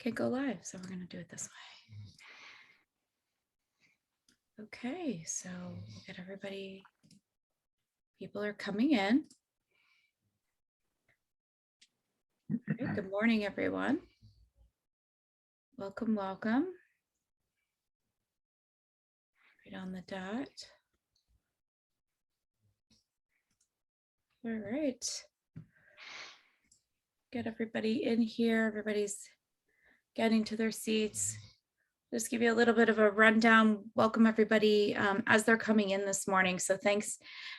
can't go live, so we're going to do it this way. Okay, so we'll get everybody, people are coming in. Okay, good morning, everyone. Welcome, welcome. Right on the dot. All right. Get everybody in here. Everybody's getting to their seats. Just give you a little bit of a rundown. Welcome everybody as they're coming in this morning. So thanks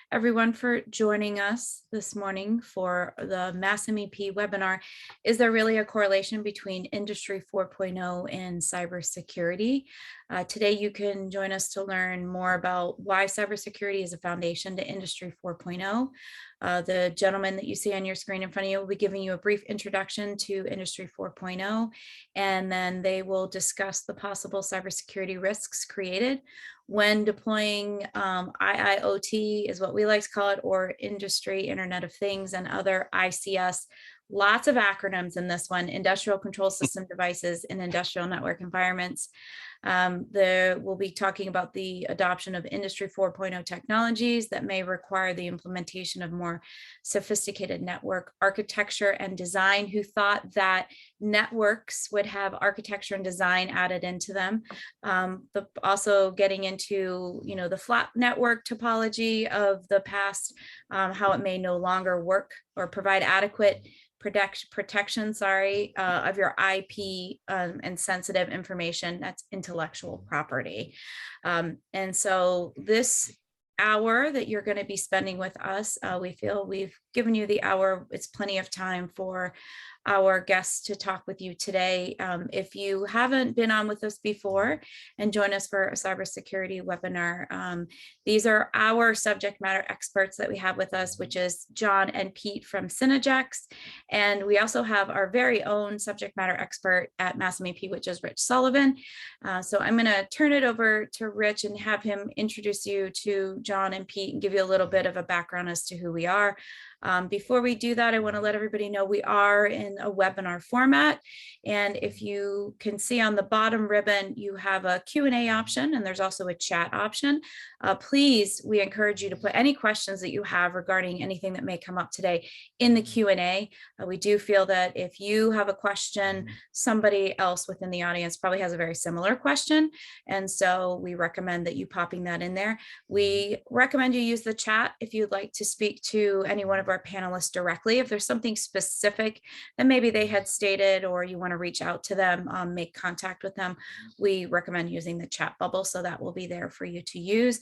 everyone for joining us this morning for the Mass MEP webinar. Is there really a correlation between Industry 4.0 and cybersecurity? Today you can join us to learn more about why cybersecurity is a foundation to Industry 4.0. The gentleman that you see on your screen in front of you will be giving you a brief introduction to Industry 4.0, and then they will discuss the possible cybersecurity risks created when deploying IIoT is what we like to call it, or Industry Internet of Things and other ICS. Lots of acronyms in this one: industrial control system devices in industrial network environments. We'll be talking about the adoption of Industry 4.0 technologies that may require the implementation of more sophisticated network architecture and design. Who thought that networks would have architecture and design added into them? Also getting into, the flat network topology of the past, how it may no longer work or provide adequate protection of your IP and sensitive information. That's intellectual property. And so this hour that you're going to be spending with us, we feel we've given you the hour. It's plenty of time for our guests to talk with you today. If you haven't been on with us before and join us for a cybersecurity webinar, these are our subject matter experts that we have with us, which is John and Pete from Synergex. And we also have our very own subject matter expert at Mass MEP, which is Rich Sullivan. So I'm going to turn it over to Rich and have him introduce you to John and Pete and give you a little bit of a background as to who we are. Before we do that, I want to let everybody know we are in a webinar format. And if you can see on the bottom ribbon, you have a Q&A option, and there's also a chat option. Please, we encourage you to put any questions that you have regarding anything that may come up today in the Q&A. We do feel that if you have a question, somebody else within the audience probably has a very similar question. And so we recommend that you popping that in there. We recommend you use the chat if you'd like to speak to any one of our panelists directly. If there's something specific that maybe they had stated or you want to reach out to them, make contact with them, we recommend using the chat bubble, so that will be there for you to use.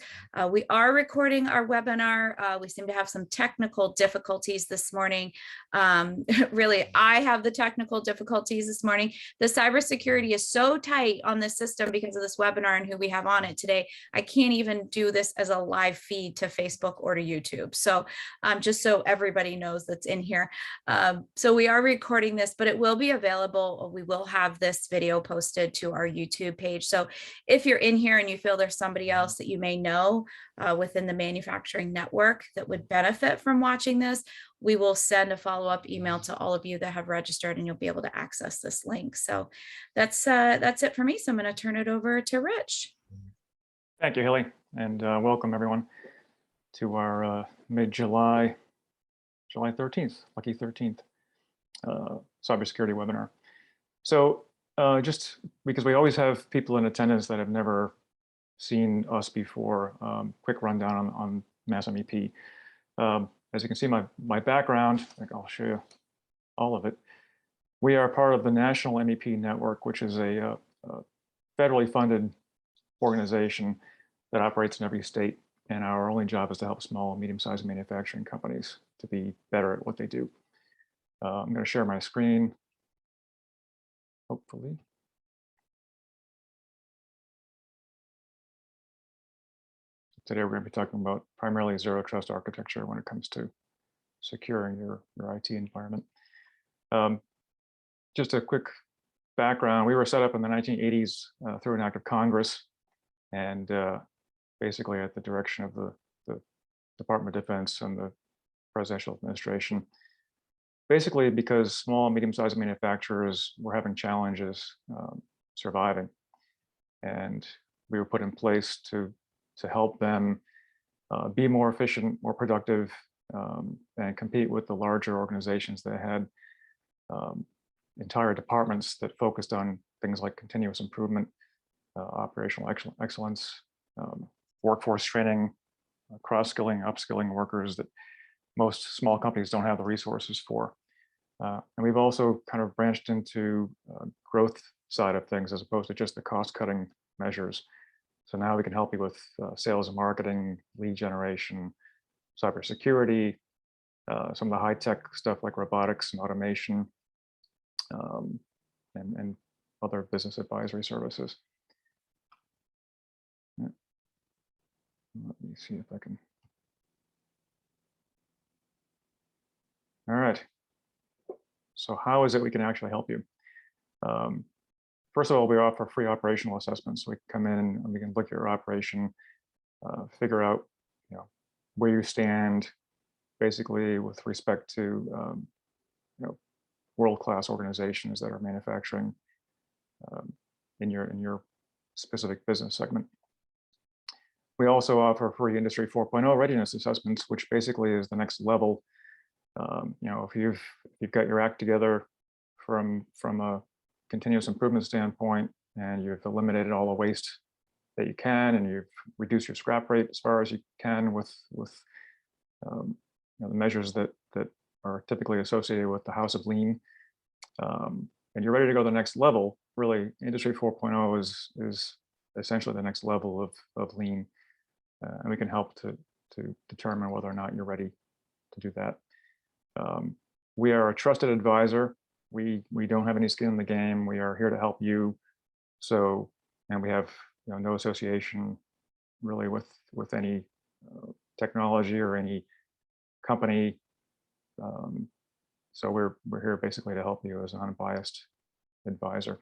We are recording our webinar. We seem to have some technical difficulties this morning. Really, I have the technical difficulties this morning. The cybersecurity is so tight on this system because of this webinar and who we have on it today. I can't even do this as a live feed to Facebook or to YouTube. So just so everybody knows that's in here. So we are recording this, but it will be available. We will have this video posted to our YouTube page. So if you're in here and you feel there's somebody else that you may know within the manufacturing network that would benefit from watching this, we will send a follow-up email to all of you that have registered, and you'll be able to access this link. So that's it for me. So I'm going to turn it over to Rich. Thank you, Hilly, and welcome everyone to our mid-July, July 13th, lucky 13th, cybersecurity webinar. So just because we always have people in attendance that have never seen us before, quick rundown on Mass MEP. As you can see, my background, I'll show you all of it. We are part of the National MEP Network, which is a federally funded organization that operates in every state. And our only job is to help small and medium-sized manufacturing companies to be better at what they do. I'm going to share my screen, hopefully. Today we're going to be talking about primarily zero trust architecture when it comes to securing your IT environment. Just a quick background: we were set up in the 1980s through an act of Congress, and basically at the direction of the Department of Defense and the presidential administration. basically because small and medium-sized manufacturers were having challenges surviving, and we were put in place to help them be more efficient, more productive, and compete with the larger organizations that had um, entire departments that focused on things like continuous improvement, operational excellence, workforce training, cross-skilling, upskilling workers that most small companies don't have the resources for. And we've also kind of branched into growth side of things as opposed to just the cost-cutting measures. So now we can help you with sales and marketing, lead generation, cybersecurity, some of the high-tech stuff like robotics and automation, um, and other business advisory services. Yeah. Let me see if I can. All right. So how is it we can actually help you? Um, First of all, we offer free operational assessments. So we can come in and we can look at your operation, figure out, where you stand, basically with respect to, world-class organizations that are manufacturing um, in your specific business segment. We also offer free Industry 4.0 readiness assessments, which basically is the next level. If you've got your act together from a continuous improvement standpoint, and you've eliminated all the waste that you can, and you've reduced your scrap rate as far as you can with the measures that are typically associated with the House of Lean, and you're ready to go to the next level. Really, Industry 4.0 is essentially the next level of Lean, and we can help to determine whether or not you're ready to do that. We are a trusted advisor. We don't have any skin in the game. We are here to help you. So, and we have no association really with any technology or any company. So we're here basically to help you as an unbiased advisor.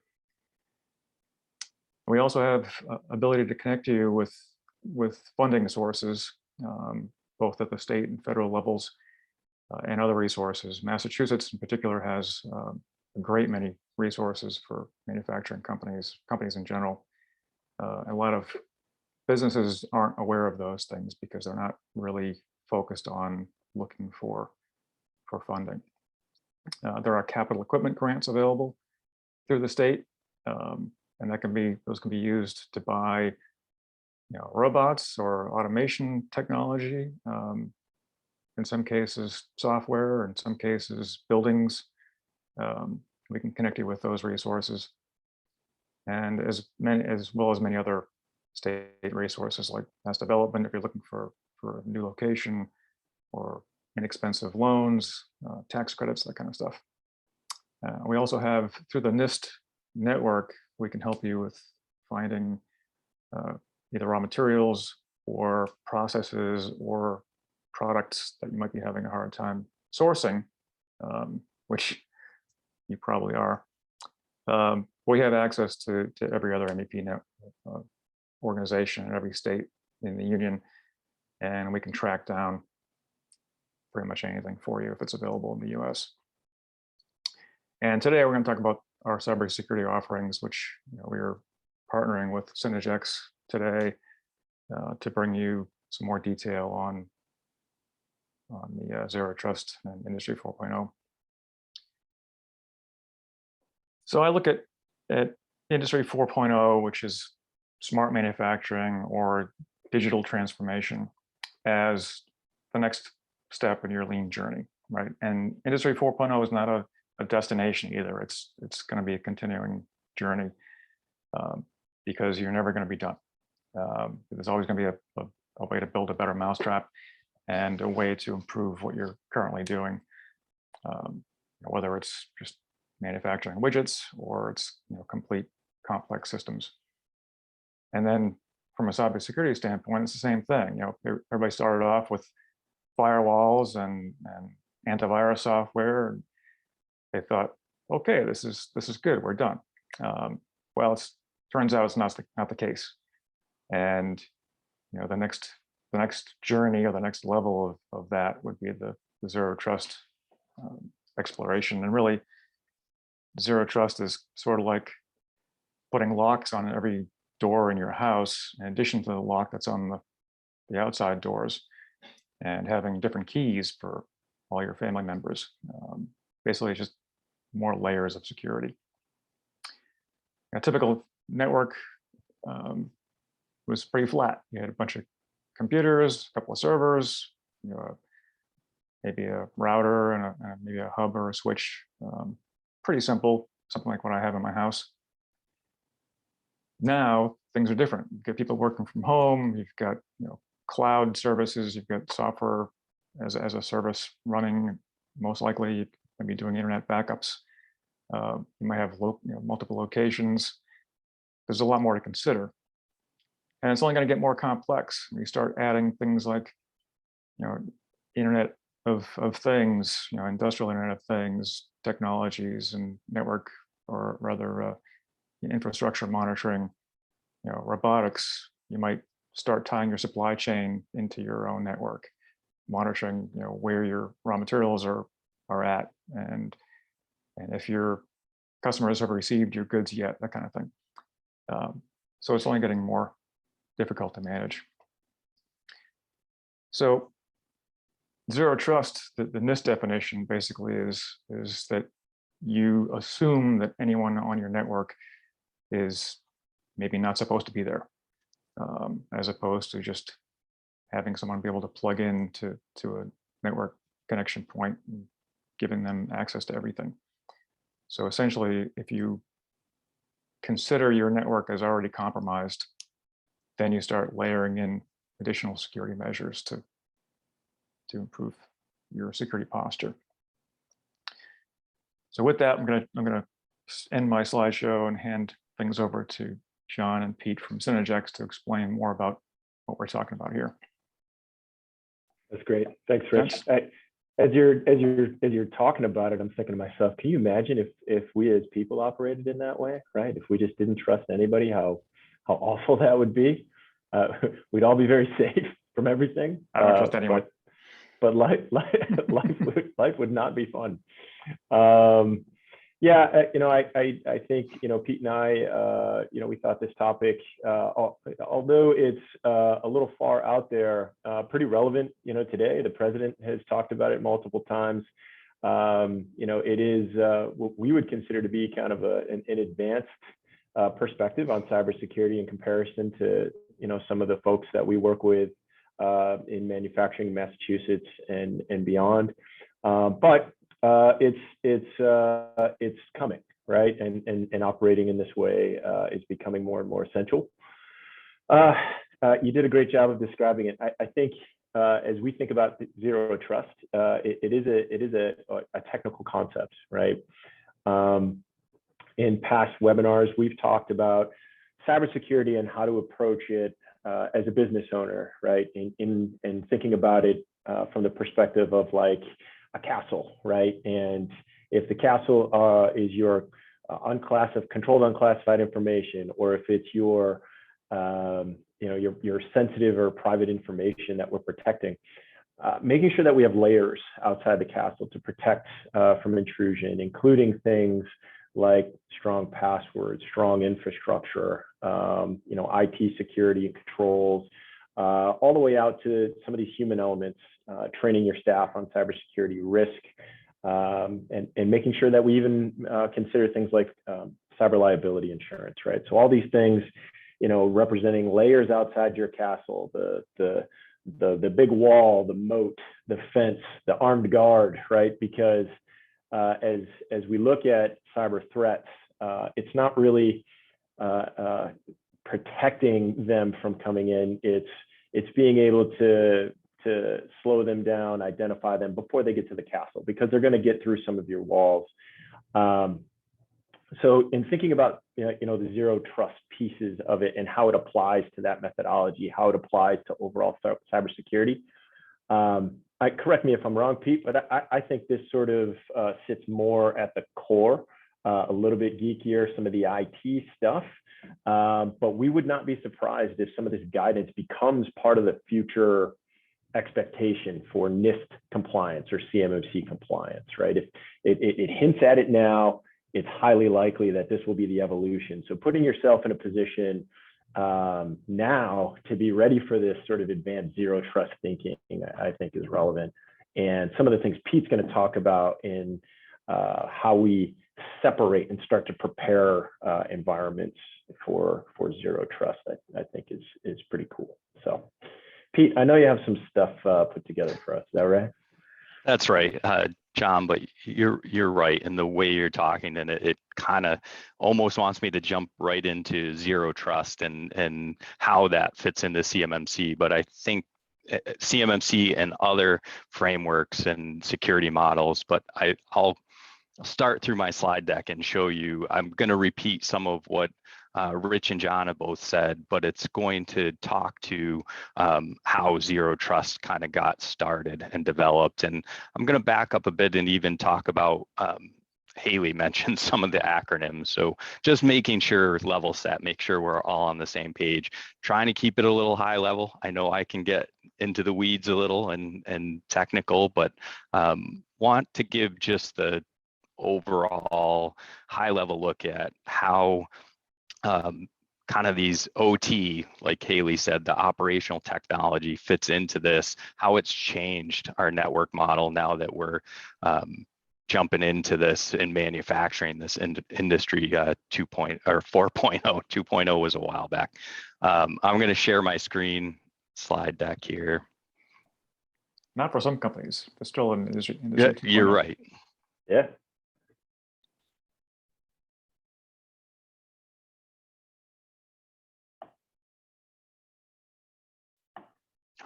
We also have ability to connect you with funding sources, both at the state and federal levels, and other resources. Massachusetts in particular has a great many resources for manufacturing companies in general. A lot of businesses aren't aware of those things because they're not really focused on looking for funding. There are capital equipment grants available through the state, and those can be used to buy robots or automation technology. In some cases, software, in some cases, buildings. We can connect you with those resources, and as well as many other state resources like mass development if you're looking for a new location, or inexpensive loans, tax credits, that kind of stuff. We also have, through the NIST network, we can help you with finding either raw materials or processes or products that you might be having a hard time sourcing, which you probably are. We have access to every other MEP organization in every state in the union, and we can track down pretty much anything for you if it's available in the US. And today we're going to talk about our cybersecurity offerings, which we are partnering with SynergX today to bring you some more detail on the Zero Trust and Industry 4.0. So I look at Industry 4.0, which is smart manufacturing or digital transformation, as the next step in your lean journey, right? And Industry 4.0 is not a destination either. It's going to be a continuing journey, because you're never going to be done. There's always going to be a way to build a better mousetrap and a way to improve what you're currently doing, whether it's just manufacturing widgets or it's complete complex systems. And then from a cybersecurity standpoint, it's the same thing. Everybody started off with firewalls and antivirus software, and they thought, okay, this is good, we're done. Well, turns out it's not the case. And the next journey or the next level of that would be the Zero Trust exploration. And really, zero trust is sort of like putting locks on every door in your house, in addition to the lock that's on the outside doors, and having different keys for all your family members. Basically, it's just more layers of security. A typical network was pretty flat. You had a bunch of computers, a couple of servers, maybe a router and maybe a hub or a switch. Pretty simple, something like what I have in my house. Now things are different. You've got people working from home. You've got cloud services. You've got software as a service running. Most likely, you might be doing internet backups. You might have multiple locations. There's a lot more to consider, and it's only going to get more complex when you start adding things like Internet of Things, industrial Internet of Things technologies, and network, or rather infrastructure monitoring, robotics. You might start tying your supply chain into your own network, monitoring where your raw materials are at, and if your customers have received your goods yet, that kind of thing. So it's only getting more difficult to manage. So zero trust, the NIST definition basically is that you assume that anyone on your network is maybe not supposed to be there, as opposed to just having someone be able to plug in to a network connection point and giving them access to everything. So essentially, if you consider your network as already compromised, then you start layering in additional security measures to improve your security posture. So with that, I'm gonna end my slideshow and hand things over to John and Pete from Synergex to explain more about what we're talking about here. That's great. Thanks, Rich. As you're talking about it, I'm thinking to myself, can you imagine if we as people operated in that way, right? If we just didn't trust anybody, how awful that would be. We'd all be very safe from everything. I don't trust anyone. But life would not be fun. Yeah, I think Pete and I, we thought this topic, although it's a little far out there, pretty relevant. Today the president has talked about it multiple times. It is what we would consider to be kind of an advanced perspective on cybersecurity in comparison to some of the folks that we work with in manufacturing in Massachusetts and beyond. But it's coming, right? And operating in this way is becoming more and more essential. You did a great job of describing it. I think as we think about zero trust, it is a technical concept, right? In past webinars, we've talked about cybersecurity and how to approach it as a business owner, right? In thinking about it from the perspective of like a castle, right? And if the castle is your controlled unclassified information, or if it's your sensitive or private information that we're protecting, making sure that we have layers outside the castle to protect from intrusion, including things like strong passwords, strong infrastructure, IT security and controls, all the way out to some of these human elements, training your staff on cybersecurity risk, and making sure that we even consider things like cyber liability insurance, right? So all these things, representing layers outside your castle, the big wall, the moat, the fence, the armed guard, right? Because as we look at cyber threats, it's not really protecting them from coming in. It's being able to slow them down, identify them before they get to the castle, because they're going to get through some of your walls. So in thinking about the zero trust pieces of it and how it applies to that methodology, how it applies to overall cybersecurity, correct me if I'm wrong, Pete, but I think this sort of sits more at the core, a little bit geekier, some of the IT stuff. But we would not be surprised if some of this guidance becomes part of the future expectation for NIST compliance or CMMC compliance, right? If it hints at it now, it's highly likely that this will be the evolution. So putting yourself in a position now to be ready for this sort of advanced zero trust thinking, I think is relevant. And some of the things Pete's going to talk about in how we separate and start to prepare environments for zero trust, I think is pretty cool. So Pete, I know you have some stuff put together for us. Is that right? That's right, John, but you're right in the way you're talking, and it kind of almost wants me to jump right into zero trust and how that fits into CMMC. But I think CMMC and other frameworks and security models, but I'll start through my slide deck and show you. I'm going to repeat some of what Rich and John have both said, but it's going to talk to how zero trust kind of got started and developed. And I'm going to back up a bit and even talk about Haley mentioned some of the acronyms. So just making sure level set, make sure we're all on the same page, trying to keep it a little high level. I know I can get into the weeds a little and technical, but want to give just the overall high level look at how kind of these OT, like Haley said, the operational technology fits into this, how it's changed our network model now that we're jumping into this in manufacturing, this industry 2.0 or 4.0. 2.0 was a while back. I'm going to share my screen slide deck here. Not for some companies, but still in industry. Yeah, you're right. Yeah.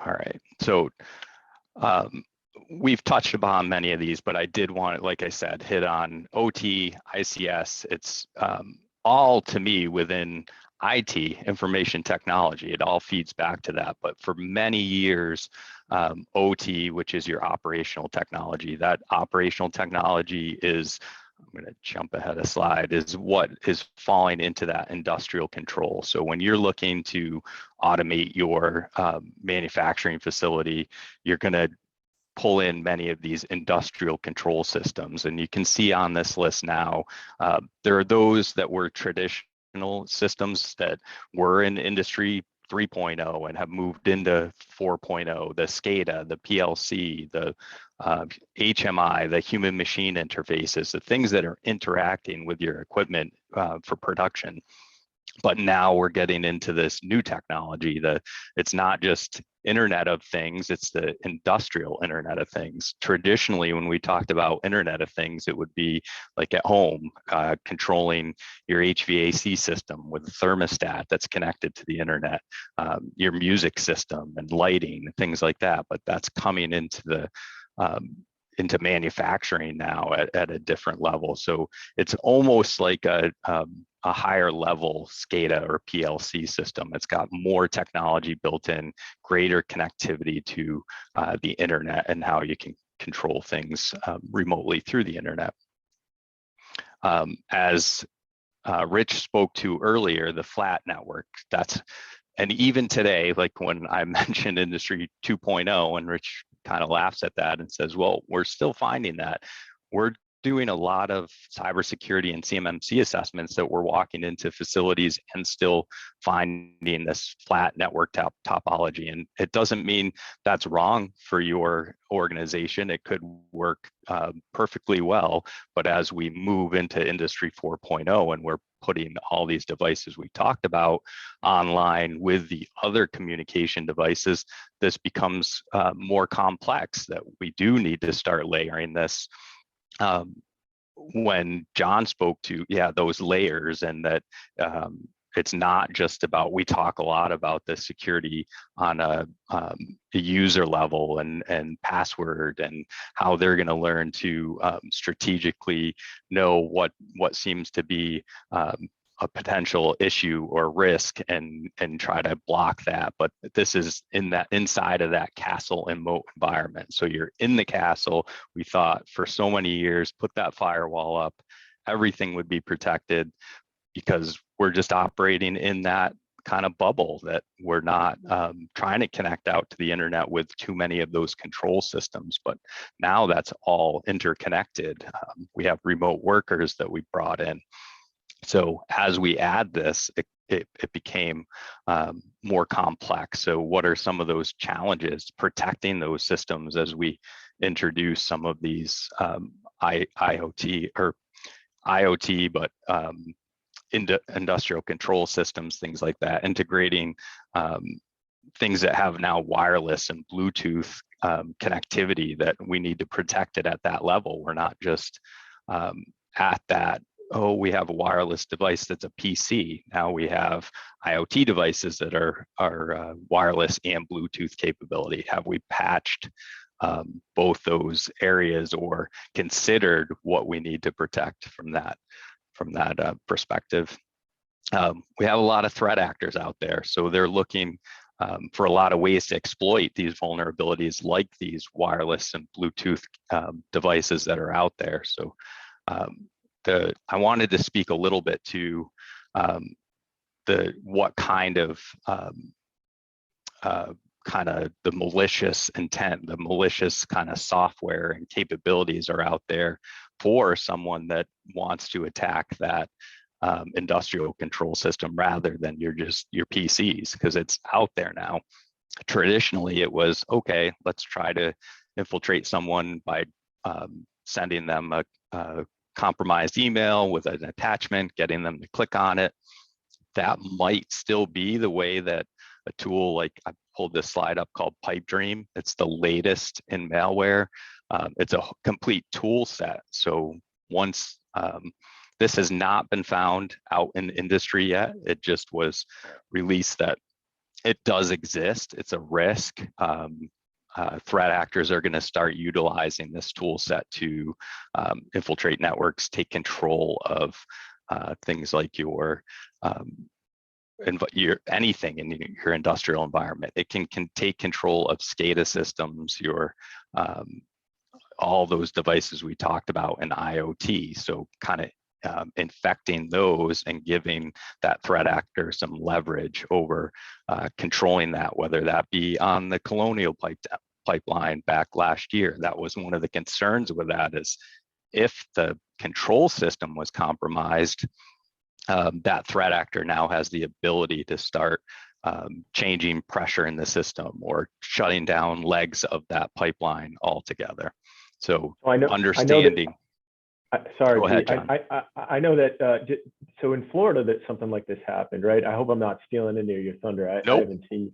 All right, so we've touched upon many of these, but I did want to, like I said, hit on OT, ICS. It's all to me within IT, information technology. It all feeds back to that. But for many years, OT, which is your operational technology, that operational technology is, I'm going to jump ahead a slide, is what is falling into that industrial control. So when you're looking to automate your manufacturing facility, you're going to pull in many of these industrial control systems. And you can see on this list now, there are those that were traditional systems that were in industry 3.0 and have moved into 4.0, the SCADA, the PLC, the HMI, the human machine interfaces, the things that are interacting with your equipment for production. But now we're getting into this new technology that it's not just Internet of Things, it's the industrial Internet of Things. Traditionally, when we talked about Internet of Things, it would be like at home, controlling your HVAC system with a thermostat that's connected to the internet, your music system and lighting, things like that. But that's coming into manufacturing now at a different level. So it's almost like a higher level SCADA or PLC system. It's got more technology built in, greater connectivity to the internet and how you can control things remotely through the internet. As Rich spoke to earlier, the flat network, and even today, like when I mentioned industry 2.0 and Rich kind of laughs at that and says, well, we're still finding that. We're doing a lot of cybersecurity and CMMC assessments that we're walking into facilities and still finding this flat network topology. And it doesn't mean that's wrong for your organization. It could work perfectly well. But as we move into industry 4.0 and we're putting all these devices we talked about online with the other communication devices, this becomes more complex, that we do need to start layering this. When John spoke to, those layers, and that it's not just about, we talk a lot about the security on a user level and password and how they're going to learn to strategically know what seems to be a potential issue or risk and try to block that. But this is inside of that castle and moat environment. So you're in the castle. We thought for so many years, put that firewall up, everything would be protected, because we're just operating in that kind of bubble that we're not trying to connect out to the internet with too many of those control systems. But now that's all interconnected. We have remote workers that we brought in. So as we add this, it became more complex. So what are some of those challenges protecting those systems as we introduce some of these IoT, but industrial control systems, things like that, integrating things that have now wireless and Bluetooth connectivity, that we need to protect it at that level. We're not just at that, oh, we have a wireless device that's a PC. Now we have IoT devices that are wireless and Bluetooth capability. Have we patched both those areas or considered what we need to protect from that perspective? We have a lot of threat actors out there, so they're looking for a lot of ways to exploit these vulnerabilities, like these wireless and Bluetooth devices that are out there. So I wanted to speak a little bit to what kind of the malicious intent, the malicious kind of software and capabilities are out there for someone that wants to attack that industrial control system rather than your PCs, because it's out there now. Traditionally, it was, okay, let's try to infiltrate someone by sending them a compromised email with an attachment, getting them to click on it. That might still be the way that a tool like, I pulled this slide up, called Pipe Dream. It's the latest in malware. It's a complete tool set. So once this has not been found out in industry yet, it just was released that it does exist. It's a risk. Threat actors are going to start utilizing this tool set to infiltrate networks, take control of things like your anything in your industrial environment. It can take control of SCADA systems, your all those devices we talked about in IoT. So kind of infecting those and giving that threat actor some leverage over controlling that, whether that be on the Colonial pipeline back last year. That was one of the concerns with that, is if the control system was compromised, that threat actor now has the ability to start changing pressure in the system or shutting down legs of that pipeline altogether. So understanding. Sorry, Go ahead, John. I know that. So in Florida, that something like this happened, right? I hope I'm not stealing any of your thunder. Nope. I haven't seen,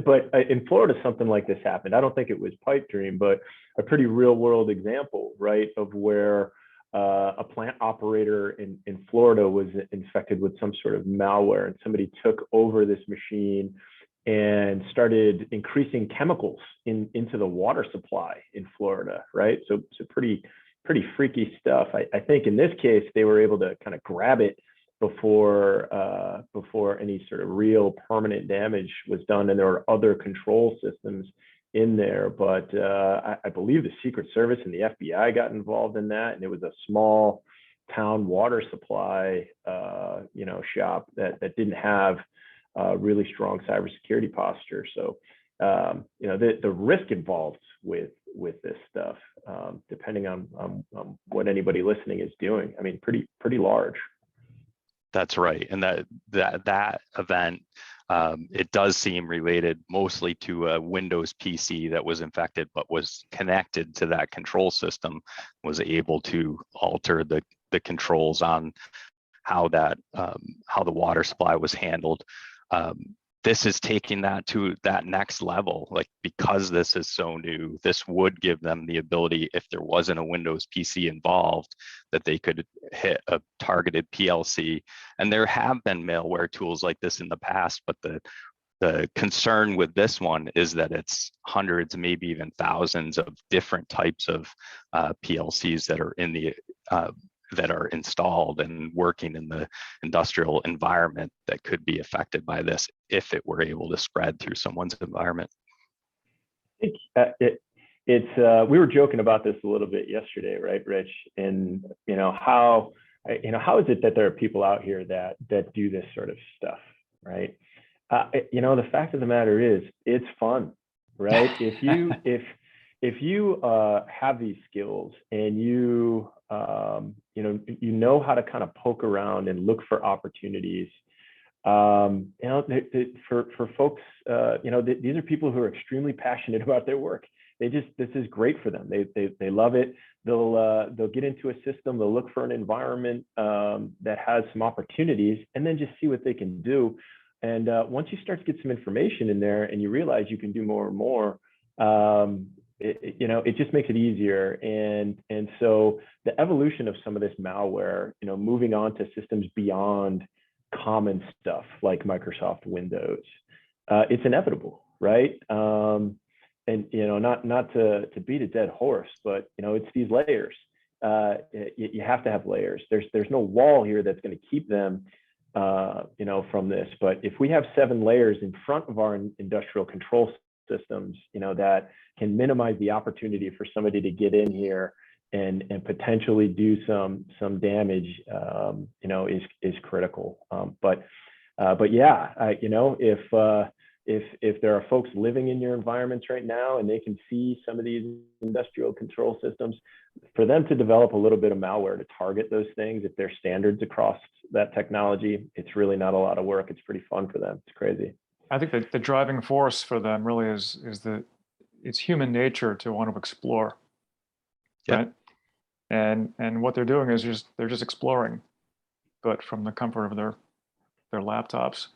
but in Florida, something like this happened. I don't think it was Pipe Dream, but a pretty real world example, right, of where a plant operator in Florida was infected with some sort of malware, and somebody took over this machine and started increasing chemicals into the water supply in Florida, right? So pretty freaky stuff. I think in this case, they were able to kind of grab it before any sort of real permanent damage was done. And there were other control systems in there, but I believe the Secret Service and the FBI got involved in that. And it was a small town water supply, shop that didn't have really strong cybersecurity posture. So, the risk involved with this stuff, depending on what anybody listening is doing, I mean, pretty large. That's right. And that event, it does seem related mostly to a Windows PC that was infected, but was connected to that control system, was able to alter the controls on how the water supply was handled. This is taking that to that next level. Like, because this is so new, this would give them the ability, if there wasn't a Windows PC involved, that they could hit a targeted PLC. And there have been malware tools like this in the past, but the concern with this one is that it's hundreds, maybe even thousands of different types of PLCs that are in the that are installed and working in the industrial environment that could be affected by this if it were able to spread through someone's environment. We were joking about this a little bit yesterday, right, Rich? And how is it that there are people out here that do this sort of stuff, right? The fact of the matter is, it's fun, right? If you have these skills and you how to kind of poke around and look for opportunities, for folks, these are people who are extremely passionate about their work. This is great for them. They love it. They'll get into a system. They'll look for an environment that has some opportunities, and then just see what they can do. And once you start to get some information in there, and you realize you can do more and more, it just makes it easier. And so the evolution of some of this malware, moving on to systems beyond common stuff like Microsoft Windows, it's inevitable, right? And not to beat a dead horse, but it's these layers. You have to have layers. There's no wall here that's going to keep them from this. But if we have 7 layers in front of our industrial control systems, that can minimize the opportunity for somebody to get in here and potentially do some damage, is critical. But yeah, if there are folks living in your environments right now and they can see some of these industrial control systems, for them to develop a little bit of malware to target those things, if there's standards across that technology, it's really not a lot of work. It's pretty fun for them. It's crazy. I think that the driving force for them really is that it's human nature to want to explore, Yep. right? And what they're doing is they're just exploring, but from the comfort of their laptops.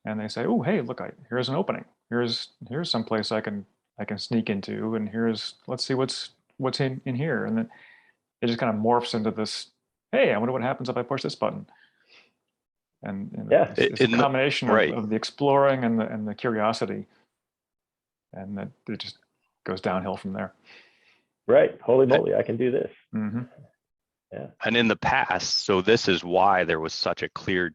And they say, "Oh, hey, look, here's an opening. Here's some place I can sneak into, and let's see what's in here." And then it just kind of morphs into this, "Hey, I wonder what happens if I push this button." And Yeah, it's a combination of the exploring and the curiosity, and that it just goes downhill from there. Right. Holy moly, I can do this. Mm-hmm. Yeah. And in the past, so this is why there was such a clear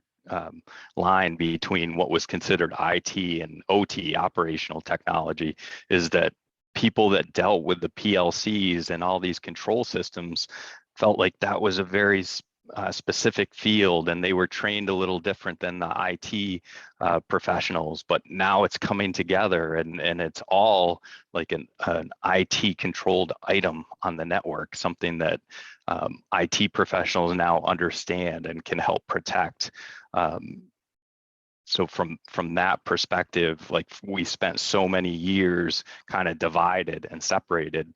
line between what was considered IT and OT, operational technology, is that people that dealt with the PLCs and all these control systems felt like that was a very specific field, and they were trained a little different than the IT professionals. But now it's coming together, and it's all like an IT controlled item on the network, something that IT professionals now understand and can help protect. So from that perspective, like, we spent so many years kind of divided and separated,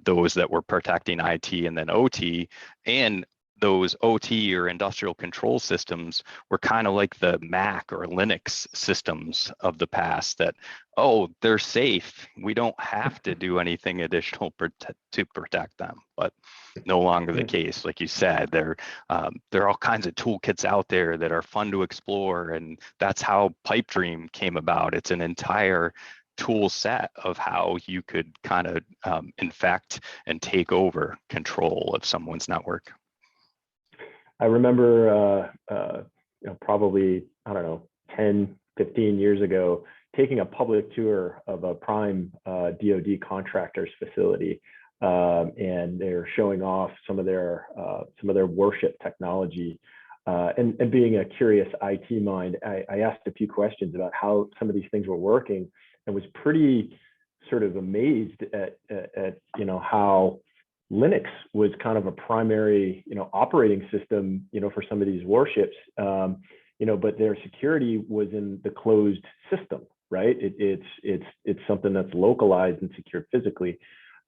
those that were protecting IT and then OT, and those OT or industrial control systems were kind of like the Mac or Linux systems of the past, that, oh, they're safe, we don't have to do anything additional to protect them. But no longer the case. Like you said, there are all kinds of toolkits out there that are fun to explore, and that's how Pipe Dream came about. It's an entire tool set of how you could kind of infect and take over control of someone's network. I remember, probably, 10, 15 years ago, taking a public tour of a prime DoD contractor's facility, and they're showing off some of their warship technology. And being a curious IT mind, I asked a few questions about how some of these things were working, and was pretty sort of amazed at how Linux was kind of a primary, operating system, for some of these warships, but their security was in the closed system, right? It's something that's localized and secured physically.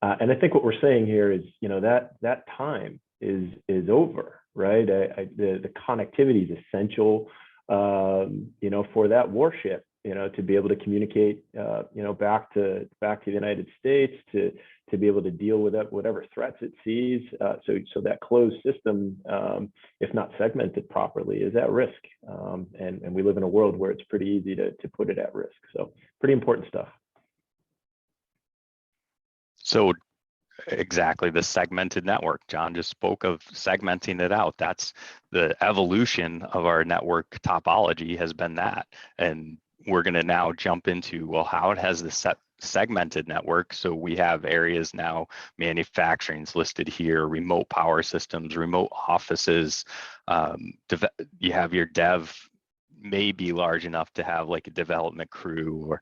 And I think what we're saying here is, that time is over, right? The connectivity is essential, for that warship, to be able to communicate, back to the United States, to be able to deal with whatever threats it sees. So that closed system, if not segmented properly, is at risk. And we live in a world where it's pretty easy to put it at risk. So pretty important stuff. So exactly, the segmented network. John just spoke of segmenting it out. That's the evolution of our network topology, has been that. And we're going to now jump into, well, how it has the segmented network. So we have areas now, manufacturing's listed here, remote power systems, remote offices. You have your dev may be large enough to have like a development crew or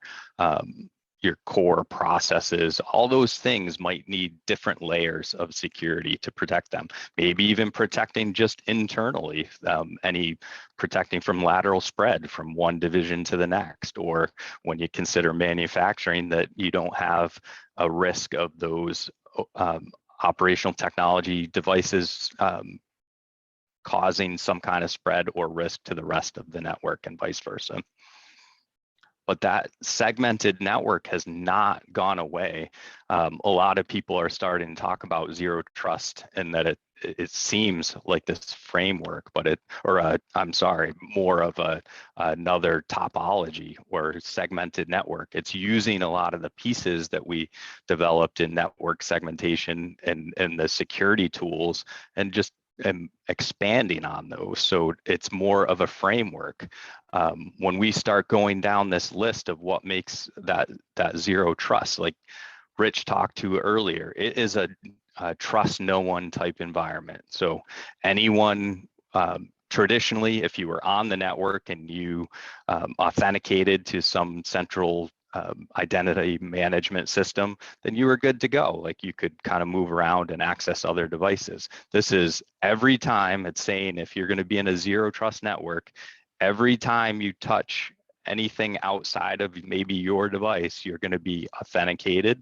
your core processes. All those things might need different layers of security to protect them. Maybe even protecting just internally, any protecting from lateral spread from one division to the next, or when you consider manufacturing, that you don't have a risk of those operational technology devices causing some kind of spread or risk to the rest of the network and vice versa. But that segmented network has not gone away. A lot of people are starting to talk about zero trust, and that it seems like this framework, but I'm sorry, more of another topology or segmented network. It's using a lot of the pieces that we developed in network segmentation and the security tools, and just expanding on those. So it's more of a framework. When we start going down this list of what makes that zero trust, like Rich talked to earlier, it is a trust no one type environment. So anyone, traditionally, if you were on the network and you authenticated to some central identity management system, then you were good to go. Like you could kind of move around and access other devices. This is every time it's saying, if you're going to be in a zero trust network, every time you touch anything outside of maybe your device, you're going to be authenticated.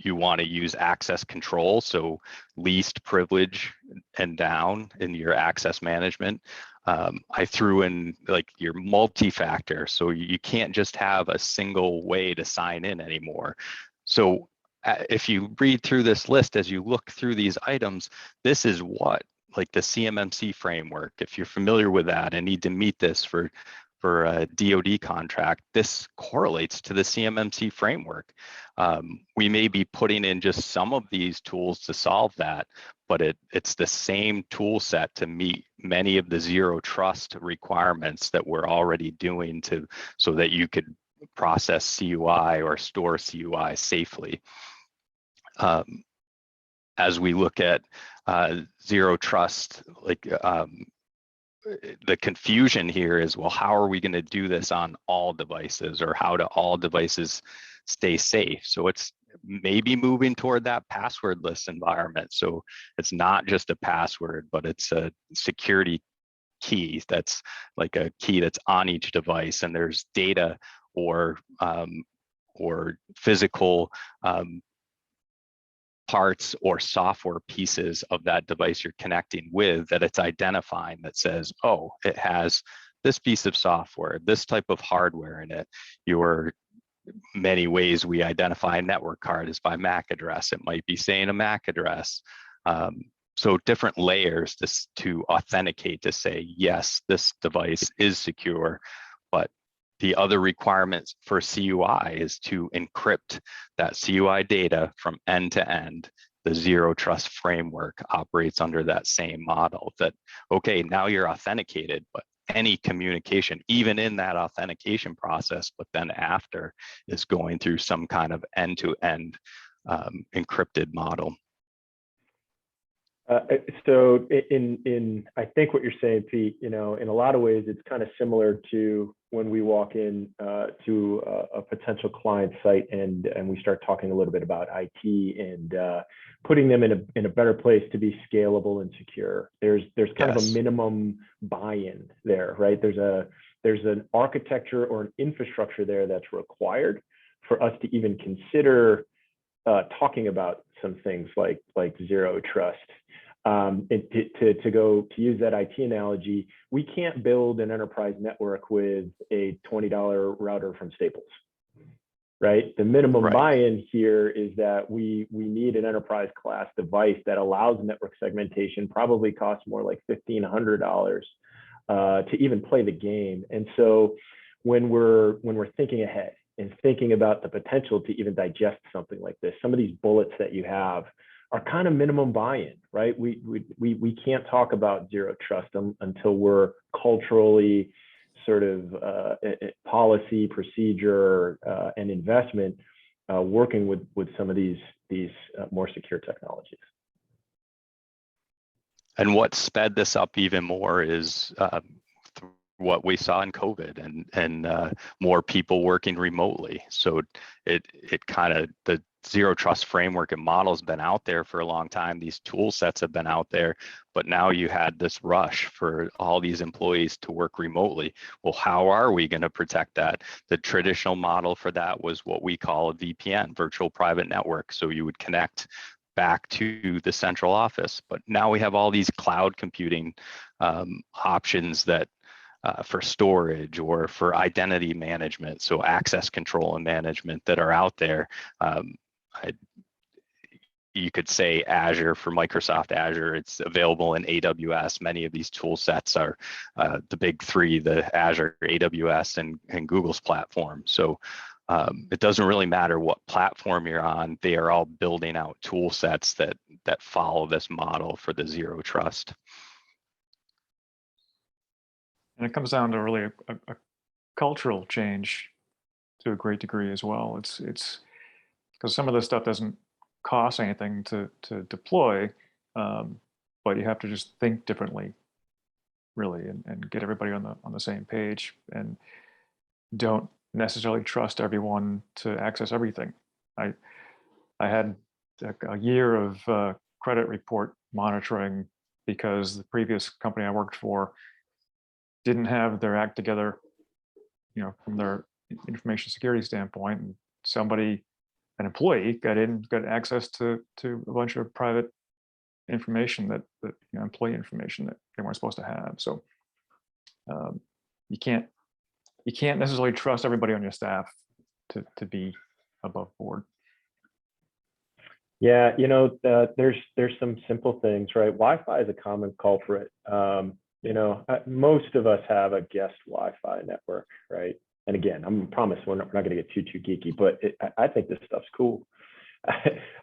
You want to use access control, so least privilege and down in your access management. I threw in like your multi-factor, so you can't just have a single way to sign in anymore. So if you read through this list, as you look through these items, this is what, like the CMMC framework, if you're familiar with that and need to meet this for a DoD contract, this correlates to the CMMC framework. We may be putting in just some of these tools to solve that, but it's the same tool set to meet many of the zero trust requirements that we're already doing so that you could process CUI or store CUI safely. As we look at zero trust, like the confusion here is, well, how are we going to do this on all devices, or how do all devices stay safe? So it's maybe moving toward that passwordless environment. So it's not just a password, but it's a security key that's like a key that's on each device, and there's data or physical parts or software pieces of that device you're connecting with that it's identifying, that says, oh, it has this piece of software, this type of hardware in it. Your many ways we identify a network card is by MAC address. It might be saying a MAC address. So different layers to authenticate, to say, yes, this device is secure, but the other requirements for CUI is to encrypt that CUI data from end to end. The zero trust framework operates under that same model, that, okay, now you're authenticated, but any communication, even in that authentication process, but then after, is going through some kind of end-to-end encrypted model. So I think what you're saying, Pete, in a lot of ways, it's kind of similar to when we walk in to a potential client site and we start talking a little bit about IT and putting them in a better place to be scalable and secure. There's kind of a minimum buy-in there, right? There's an architecture or an infrastructure there that's required for us to even consider talking about some things like zero trust. And to use that IT analogy, we can't build an enterprise network with a $20 router from Staples, right? The minimum buy-in here is that we need an enterprise class device that allows network segmentation, probably costs more like $1,500 to even play the game. And so when we're thinking ahead and thinking about the potential to even digest something like this, some of these bullets that you have are kind of minimum buy-in, right? We can't talk about zero trust until we're culturally sort of policy, procedure, and investment working with some of these more secure technologies. And what sped this up even more is what we saw in COVID and more people working remotely. So it kind of, the zero trust framework and model has been out there for a long time. These tool sets have been out there, but now you had this rush for all these employees to work remotely. Well, how are we going to protect that? The traditional model for that was what we call a VPN, virtual private network. So you would connect back to the central office, but now we have all these cloud computing options that for storage or for identity management, so access control and management that are out there. You could say Azure for Microsoft Azure, it's available in AWS. Many of these tool sets are the big three, the Azure, AWS, and Google's platform. So it doesn't really matter what platform you're on, they are all building out tool sets that follow this model for the zero trust. And it comes down to really a cultural change to a great degree as well. It's because some of this stuff doesn't cost anything to deploy, but you have to just think differently, really, and get everybody on the same page, and don't necessarily trust everyone to access everything. I had a year of credit report monitoring because the previous company I worked for didn't have their act together, from their information security standpoint, and an employee got access to a bunch of private information that employee information that they weren't supposed to have. So you can't necessarily trust everybody on your staff to be above board. Yeah, there's some simple things, right? Wi-Fi is a common culprit. Most of us have a guest Wi-Fi network, right? And again, I promise we're not going to get too geeky, but I think this stuff's cool.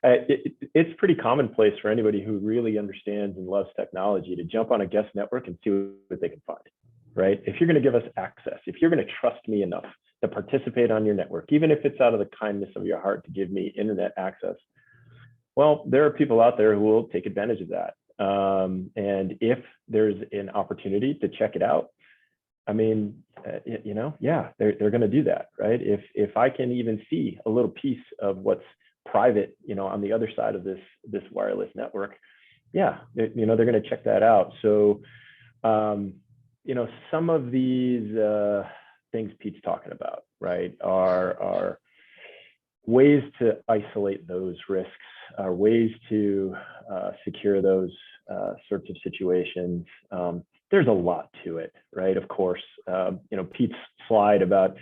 It's pretty commonplace for anybody who really understands and loves technology to jump on a guest network and see what they can find, right? If you're going to give us access, if you're going to trust me enough to participate on your network, even if it's out of the kindness of your heart to give me internet access, well, there are people out there who will take advantage of that. And if there's an opportunity to check it out, I mean, yeah, they're going to do that, right? If I can even see a little piece of what's private, on the other side of this wireless network, yeah, they're going to check that out. So, some of these things Pete's talking about, right, are ways to isolate those risks, are ways to secure those sorts of situations. There's a lot to it, right? Of course, Pete's slide about,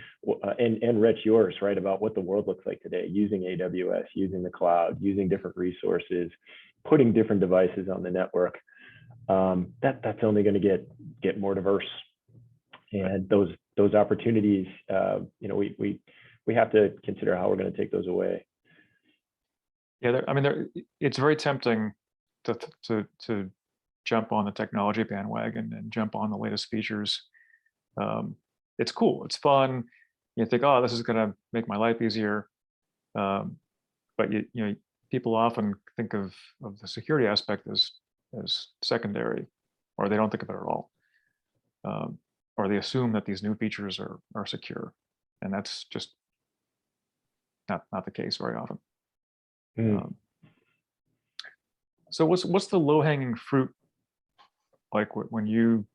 and Rich, yours, right, about what the world looks like today, using AWS, using the cloud, using different resources, putting different devices on the network. That's only going to get more diverse, and those opportunities, we have to consider how we're going to take those away. Yeah, it's very tempting to jump on the technology bandwagon and jump on the latest features. It's cool, it's fun. You think, oh, this is going to make my life easier. But people often think of the security aspect as secondary, or they don't think of it at all, or they assume that these new features are secure, and that's just not the case very often. So what's the low-hanging fruit like when you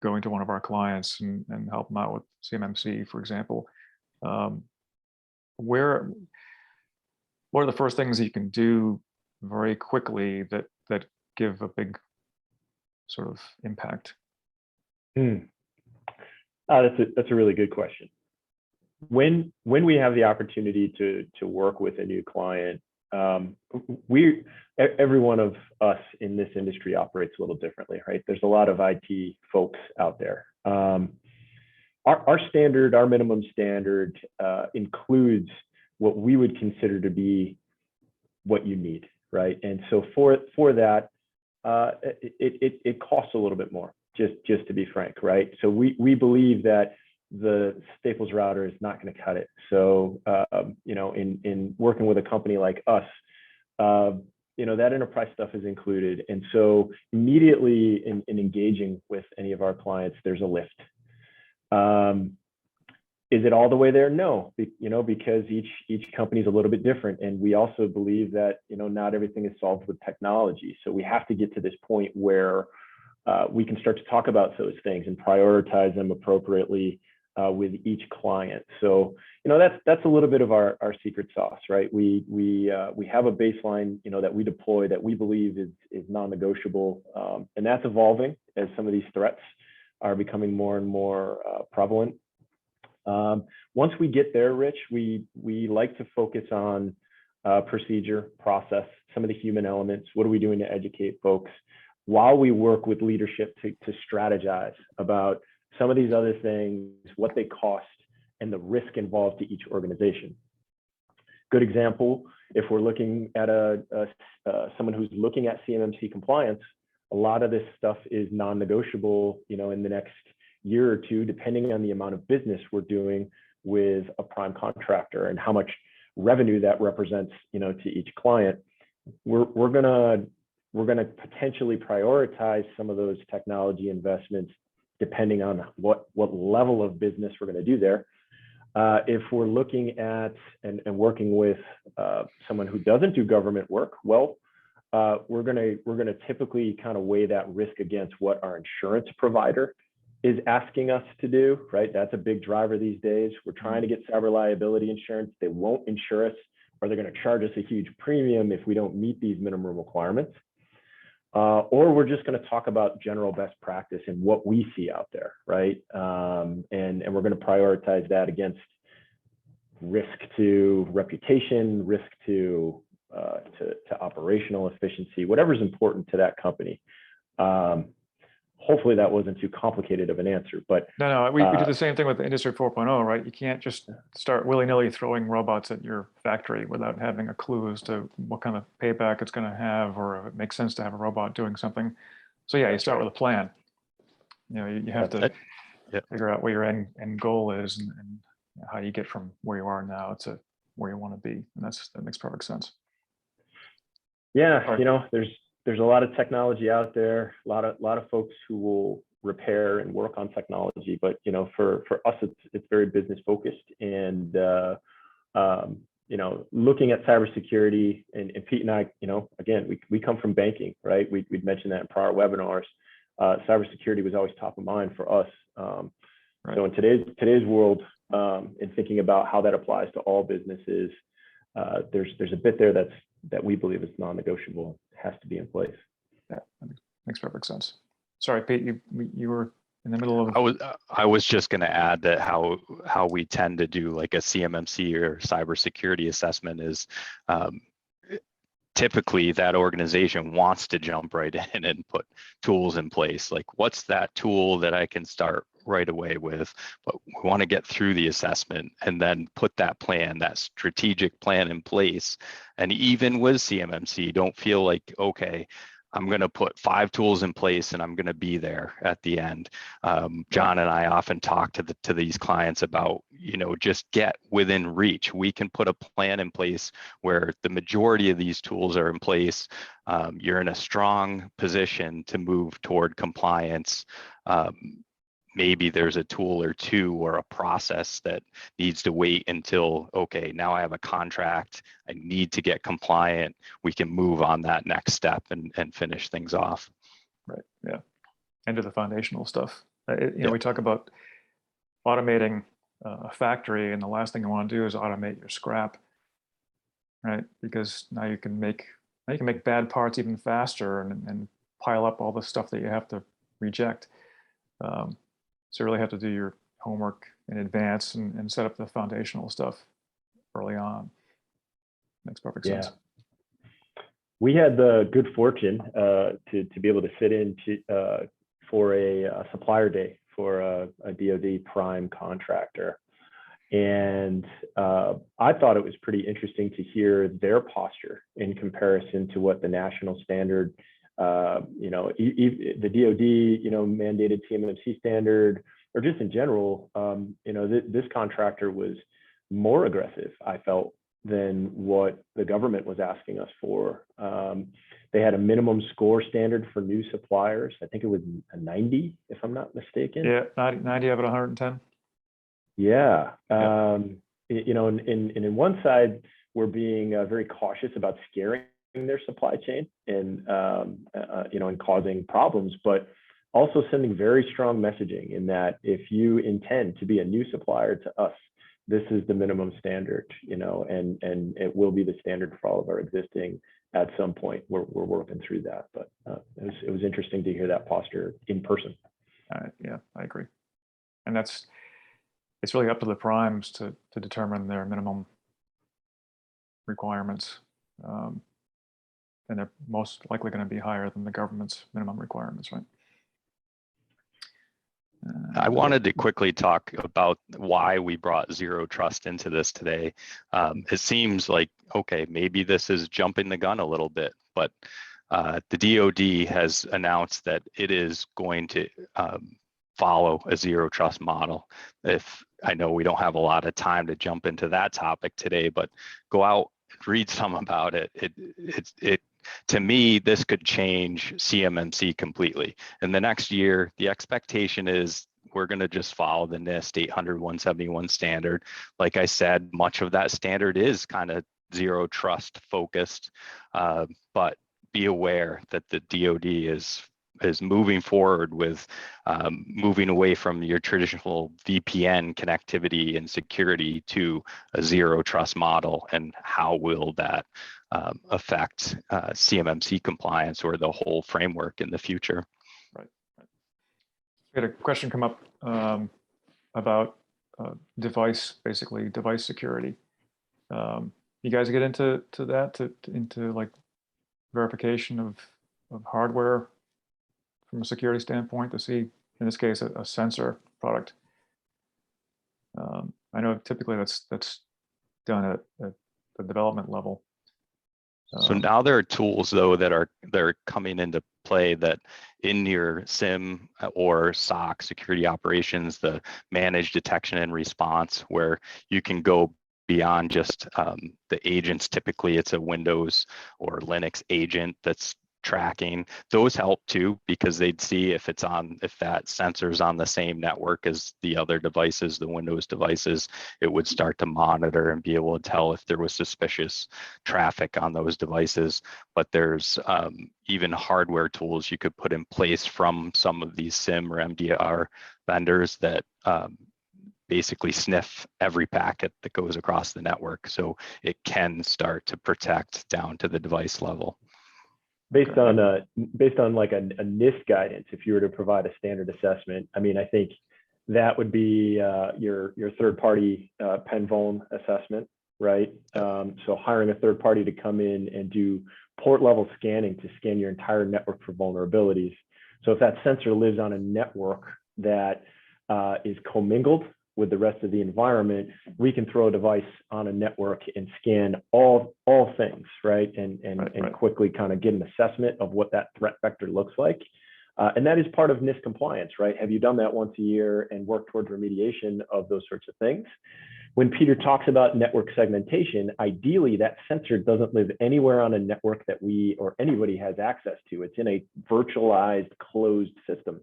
go into one of our clients and help them out with CMMC, for example? What are the first things that you can do very quickly that give a big sort of impact? That's a really good question. When we have the opportunity to work with a new client, every one of us in this industry operates a little differently, right? There's a lot of IT folks out there. Our standard, our minimum standard, includes what we would consider to be what you need, right? And so for that, it costs a little bit more, just to be frank, right? So we believe that the Staples router is not going to cut it. So in working with a company like us, that enterprise stuff is included. And so immediately in engaging with any of our clients, there's a lift. Is it all the way there? No, because each company is a little bit different, and we also believe that not everything is solved with technology. So we have to get to this point where we can start to talk about those things and prioritize them appropriately with each client. So that's a little bit of our secret sauce, right? We have a baseline that we deploy that we believe is non-negotiable, and that's evolving as some of these threats are becoming more and more prevalent. Once we get there, Rich, we like to focus on procedure, process, some of the human elements. What are we doing to educate folks while we work with leadership to strategize about some of these other things, what they cost, and the risk involved to each organization. Good example, if we're looking at someone who's looking at CMMC compliance, a lot of this stuff is non-negotiable, in the next year or two, depending on the amount of business we're doing with a prime contractor and how much revenue that represents, to each client. We're gonna potentially prioritize some of those technology investments depending on what level of business we're going to do there. If we're looking at and working with someone who doesn't do government work, well, we're gonna typically kind of weigh that risk against what our insurance provider is asking us to do, right? That's a big driver these days. We're trying to get cyber liability insurance. They won't insure us, or they're going to charge us a huge premium if we don't meet these minimum requirements. Or we're just going to talk about general best practice and what we see out there, right? And we're going to prioritize that against risk to reputation, risk to operational efficiency, whatever's important to that company. Hopefully that wasn't too complicated of an answer, but no, we do the same thing with Industry 4.0, right? You can't just start willy-nilly throwing robots at your factory without having a clue as to what kind of payback it's going to have, or if it makes sense to have a robot doing something. So yeah, you start with a plan. You have to figure out what your end goal is and how you get from where you are now to where you want to be, and that makes perfect sense. Yeah, there's a lot of technology out there, a lot of folks who will repair and work on technology, but for us it's very business focused, and looking at cybersecurity, and Pete and I, again, we come from banking, right? We'd mentioned that in prior webinars. Cybersecurity was always top of mind for us. Right. So in today's world, and thinking about how that applies to all businesses, there's a bit there that we believe is non-negotiable, has to be in place. Yeah, that makes perfect sense. Sorry, Pete, you were in the middle of. I was just going to add that how we tend to do like a CMMC or cybersecurity assessment is typically that organization wants to jump right in and put tools in place. Like, what's that tool that I can start right away with? But we want to get through the assessment and then put that plan, that strategic plan in place. And even with CMMC, don't feel like, okay, I'm going to put 5 tools in place and I'm going to be there at the end. John and I often talk to these clients about, just get within reach. We can put a plan in place where the majority of these tools are in place. You're in a strong position to move toward compliance. Maybe there's a tool or two or a process that needs to wait until, okay, now I have a contract, I need to get compliant. We can move on that next step and finish things off. Right, yeah. And do the foundational stuff. We talk about automating a factory, and the last thing you want to do is automate your scrap, right? Because now you can make bad parts even faster and pile up all the stuff that you have to reject. So you really have to do your homework in advance and set up the foundational stuff early on. Makes perfect sense. We had the good fortune to be able to sit in for a supplier day for a DoD prime contractor. And I thought it was pretty interesting to hear their posture in comparison to what the national standard, the DoD, mandated CMMC standard, or just in general, this contractor was more aggressive, I felt, than what the government was asking us for. They had a minimum score standard for new suppliers. I think it was a 90, if I'm not mistaken. Yeah, 90 out of 110. Yeah. Yeah. You know, in one side, we're being very cautious about scaring their supply chain and, you know, and causing problems, but also sending very strong messaging in that if you intend to be a new supplier to us, this is the minimum standard, you know, and it will be the standard for all of our existing at some point. We're working through that, but it was interesting to hear that posture in person. Yeah, I agree. And it's really up to the primes to determine their minimum requirements. And they're most likely going to be higher than the government's minimum requirements, right? I wanted to quickly talk about why we brought zero trust into this today. It seems like, okay, maybe this is jumping the gun a little bit, but the DoD has announced that it is going to follow a zero trust model. If I know we don't have a lot of time to jump into that topic today, but go out and read some about it. It to me, this could change CMMC completely. In the next year, the expectation is we're going to just follow the NIST 800-171 standard. Like I said, much of that standard is kind of zero trust focused, but be aware that the DoD is moving forward with moving away from your traditional VPN connectivity and security to a zero trust model, and how will that affect CMMC compliance or the whole framework in the future? Right. We had a question come up about basically device security. You guys get into that, into like verification of hardware from a security standpoint to see, in this case, a sensor product. I know typically that's done at the development level. So now there are tools though that are coming into play that in your SIM or SOC security operations, the managed detection and response, where you can go beyond just the agents. Typically it's a Windows or Linux agent that's tracking. Those help too, because they'd see if that sensor's on the same network as the other devices, the Windows devices, it would start to monitor and be able to tell if there was suspicious traffic on those devices. But there's even hardware tools you could put in place from some of these SIM or MDR vendors that basically sniff every packet that goes across the network, so it can start to protect down to the device level. Based on like a NIST guidance, if you were to provide a standard assessment, I mean, I think that would be your third-party pen-vuln assessment, right? So hiring a third party to come in and do port-level scanning to scan your entire network for vulnerabilities. So if that sensor lives on a network that is commingled with the rest of the environment, we can throw a device on a network and scan all things, right? And quickly kind of get an assessment of what that threat vector looks like. And that is part of NIST compliance, right? Have you done that once a year and worked towards remediation of those sorts of things? When Peter talks about network segmentation, ideally that sensor doesn't live anywhere on a network that we or anybody has access to. It's in a virtualized closed system.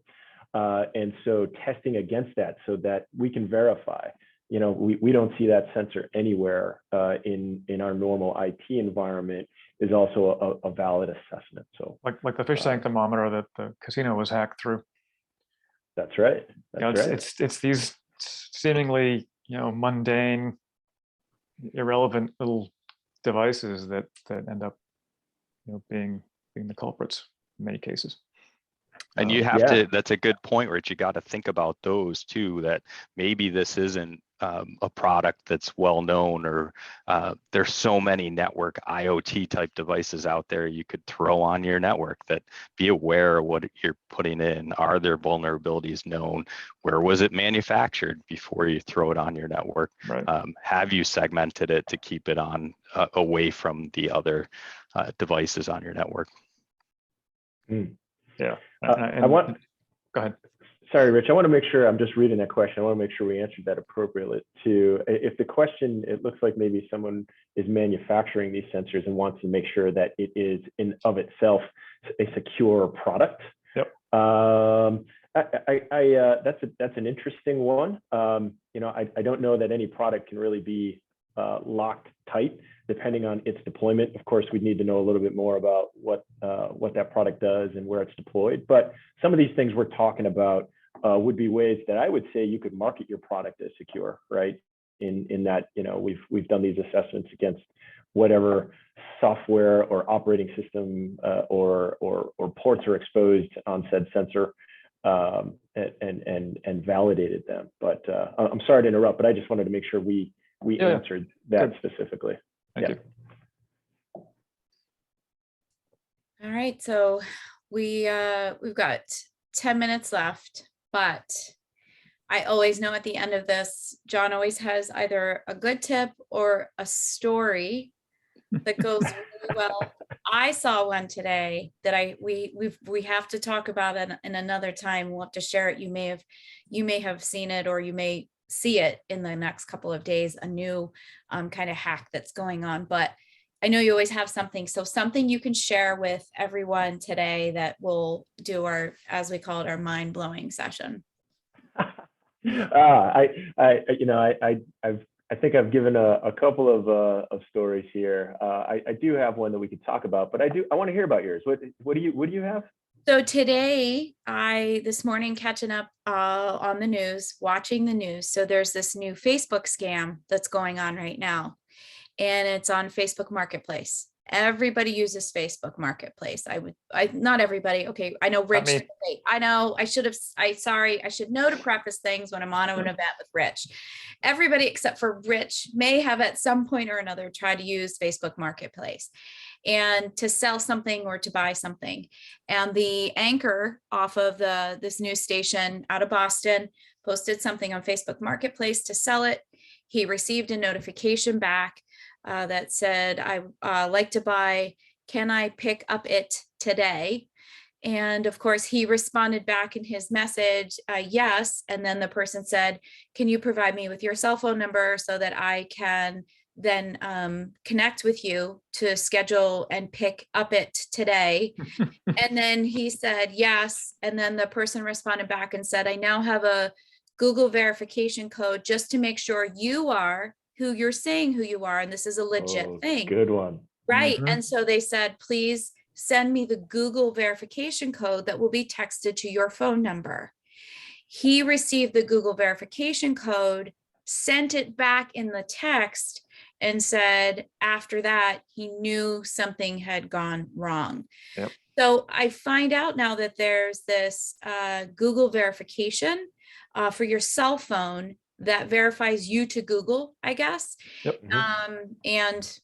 And so testing against that so that we can verify, you know, we don't see that sensor anywhere in our normal IT environment is also a valid assessment. So like the fish tank thermometer that the casino was hacked through. That's right. It's these seemingly, you know, mundane, irrelevant little devices that end up, you know, being the culprits in many cases. And you have to, that's a good point, Rich. You got to think about those too, that maybe this isn't a product that's well known, or there's so many network IoT type devices out there you could throw on your network. That be aware of what you're putting in. Are there vulnerabilities known? Where was it manufactured before you throw it on your network? Right. Have you segmented it to keep it on away from the other devices on your network? Mm. Yeah. I want. Go ahead. Sorry, Rich, I want to make sure, I'm just reading that question. I want to make sure we answered that appropriately too. If the question, it looks like maybe someone is manufacturing these sensors and wants to make sure that it is in of itself a secure product. Yep. That's an interesting one. You know, I don't know that any product can really be locked tight depending on its deployment. Of course, we'd need to know a little bit more about what that product does and where it's deployed. But some of these things we're talking about would be ways that I would say you could market your product as secure, right? In that, you know, we've done these assessments against whatever software or operating system or ports are exposed on said sensor, and validated them. But I'm sorry to interrupt, but I just wanted to make sure we answered that specifically. Thank you. All right, so we've got 10 minutes left, but I always know at the end of this, John always has either a good tip or a story that goes really well. I saw one today that we have to talk about it in another time. We'll have to share it. You may have seen it, or you may see it in the next couple of days, a new kind of hack that's going on. But I know you always have something. So something you can share with everyone today that we'll do our, as we call it, our mind-blowing session. I think I've given a couple of stories here. I do have one that we could talk about, but I want to hear about yours. What do you have? So today, this morning catching up on the news, watching the news. So there's this new Facebook scam that's going on right now, and it's on Facebook Marketplace. Everybody uses Facebook Marketplace. Not everybody. Okay, I know Rich. I know I should know to preface things when I'm on an event with Rich. Everybody except for Rich may have at some point or another tried to use Facebook Marketplace and to sell something or to buy something. And the anchor off of this news station out of Boston posted something on Facebook Marketplace to sell it. He received a notification back that said, I like to buy, can I pick up it today? And of course, he responded back in his message, yes. And then the person said, can you provide me with your cell phone number so that I can then connect with you to schedule and pick up it today? And then he said, yes. And then the person responded back and said, I now have a Google verification code just to make sure you are who you're saying who you are. And this is a legit thing. Good one. Right. And so they said, please send me the Google verification code that will be texted to your phone number. He received the Google verification code, sent it back in the text, and said after that, he knew something had gone wrong. Yep. So I find out now that there's this Google verification for your cell phone that verifies you to Google, I guess. Yep. And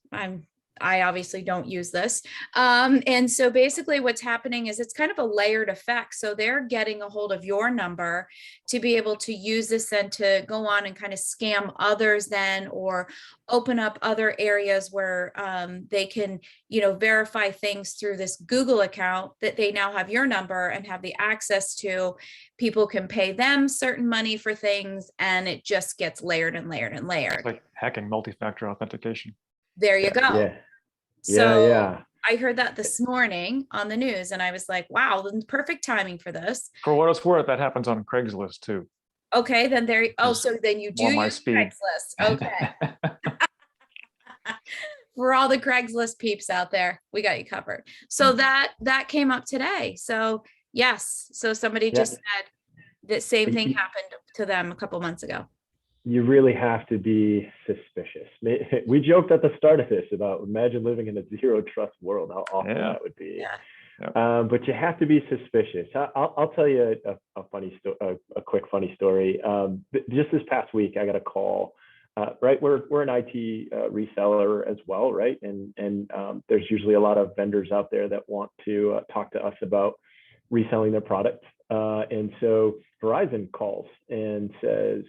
I obviously don't use this. And so basically what's happening is it's kind of a layered effect. So they're getting a hold of your number to be able to use this and to go on and kind of scam others then, or open up other areas where they can, verify things through this Google account that they now have your number and have the access to. People can pay them certain money for things, and it just gets layered and layered and layered. It's like hacking multi-factor authentication. There you go. Yeah. So I heard that this morning on the news, and I was like, wow, perfect timing for this. For what it's worth, that happens on Craigslist too. Okay, then so then you do use Craigslist. Okay. For all the Craigslist peeps out there, we got you covered. So that came up today. So yes, so somebody just said that same thing happened to them a couple months ago. You really have to be suspicious. We joked at the start of this about, imagine living in a zero trust world, how awful that would be. Yeah. But you have to be suspicious. I'll tell you a quick funny story. Just this past week, I got a call. Right, we're an IT reseller as well, right? And there's usually a lot of vendors out there that want to talk to us about reselling their product. And so Verizon calls and says,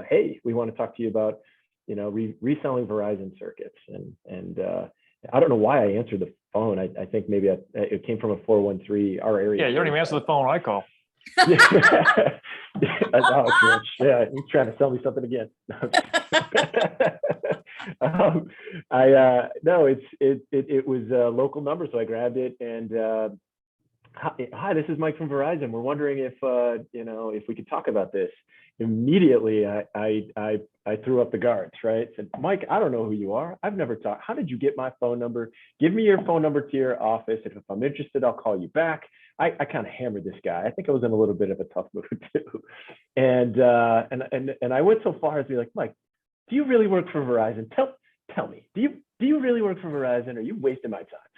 hey, we want to talk to you about, reselling Verizon circuits. And I don't know why I answered the phone. I think maybe it came from a 413, our area. Yeah, you don't even answer the phone when I call. Oh, Rich, yeah, he's trying to sell me something again. No, it was a local number, so I grabbed it and hi, this is Mike from Verizon. We're wondering if if we could talk about this. Immediately, I threw up the guards, right? Said, Mike, I don't know who you are. I've never talked. How did you get my phone number? Give me your phone number to your office. If I'm interested, I'll call you back. I kind of hammered this guy. I think I was in a little bit of a tough mood too, and I went so far as to be like, Mike, do you really work for Verizon? Tell me, do you really work for Verizon? Or are you wasting my time?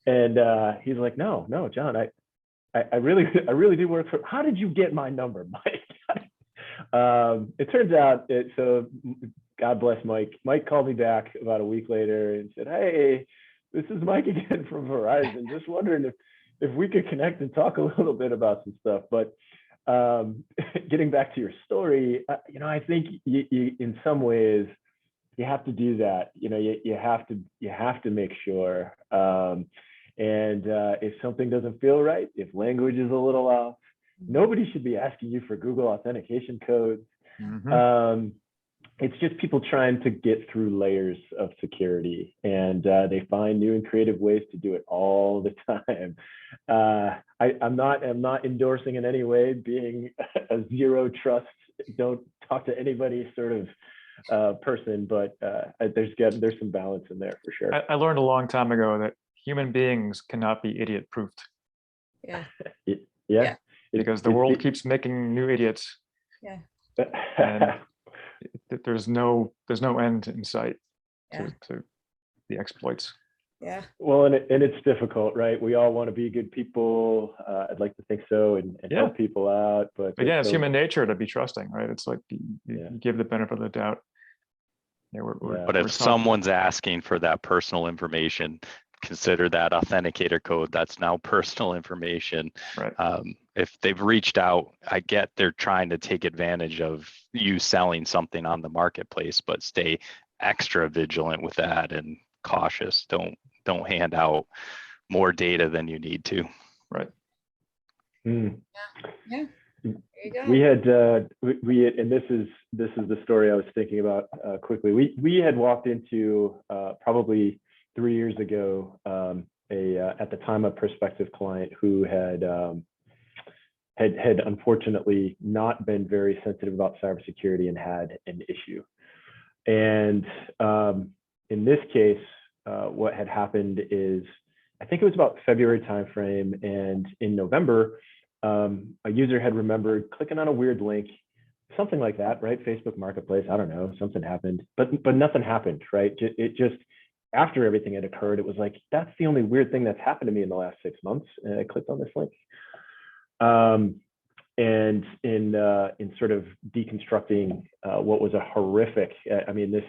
And he's like, no, John, I really do work for. How did you get my number, Mike? It turns out, so God bless Mike. Mike called me back about a week later and said, hey, this is Mike again from Verizon. Just wondering if we could connect and talk a little bit about some stuff. But getting back to your story, I think you in some ways you have to do that. You have to make sure. And if something doesn't feel right, if language is a little off, nobody should be asking you for Google authentication codes. Mhm. It's just people trying to get through layers of security, and they find new and creative ways to do it all the time. I'm not endorsing in any way being a zero trust, don't talk to anybody sort of person, but there's some balance in there for sure. I learned a long time ago that human beings cannot be idiot proofed Yeah. Yeah. because the world keeps making new idiots. Yeah. And there's no end in sight to the exploits. Yeah. Well, and it's difficult, right? We all want to be good people. I'd like to think so, and help people out. But Again, it's so, human nature to be trusting, right? It's like you give the benefit of the doubt. But if someone's asking for that personal information, consider that authenticator code. That's now personal information. Right. If they've reached out, I get they're trying to take advantage of you selling something on the marketplace, but stay extra vigilant with that and cautious. Don't hand out more data than you need to. Right. Yeah. There you go. We had and this is the story I was thinking about quickly. We had walked into probably 3 years ago at the time a prospective client who had unfortunately not been very sensitive about cybersecurity and had an issue. And in this case, what had happened is, I think it was about February timeframe, and in November, a user had remembered clicking on a weird link, something like that, right? Facebook Marketplace, I don't know, something happened, but nothing happened, right? It just, after everything had occurred, it was like, that's the only weird thing that's happened to me in the last 6 months, and I clicked on this link. And in sort of deconstructing what was a horrific, I mean,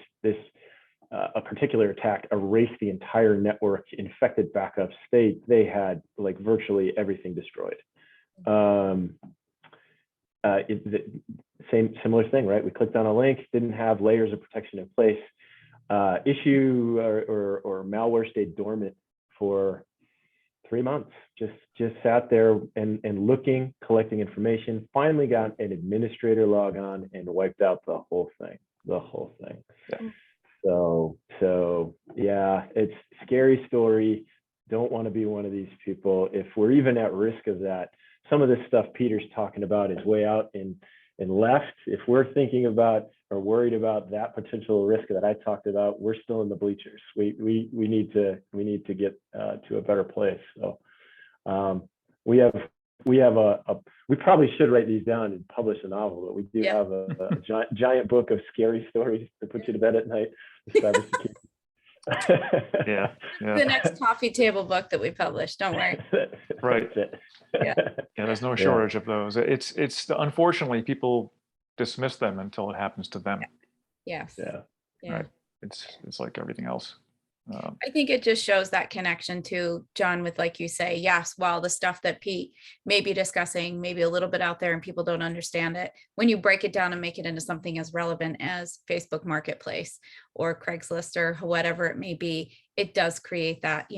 a particular attack erased the entire network, infected backups. They had like virtually everything destroyed. Similar thing, right? We clicked on a link, didn't have layers of protection in place. Issue or malware stayed dormant for 3 months, just sat there and looking, collecting information, finally got an administrator log on and wiped out the whole thing. Yeah. So yeah, it's a scary story. Don't want to be one of these people. If we're even at risk of that, some of this stuff Peter's talking about is way out in left. If we're thinking about or worried about that potential risk that I talked about, we're still in the bleachers. We need to get to a better place. So we probably should write these down and publish a novel, but we do have a giant book of scary stories to put you to bed at night. Cybersecurity. Yeah. The next coffee table book that we publish. Don't worry. Right. Yeah. Yeah, there's no shortage of those. It's unfortunately people dismiss them until it happens to them. Yes. Yeah. Right. It's like everything else. I think it just shows that connection to John with, like you say, yes, while the stuff that Pete may be discussing, maybe a little bit out there and people don't understand it, when you break it down and make it into something as relevant as Facebook Marketplace or Craigslist or whatever it may be, it does create that,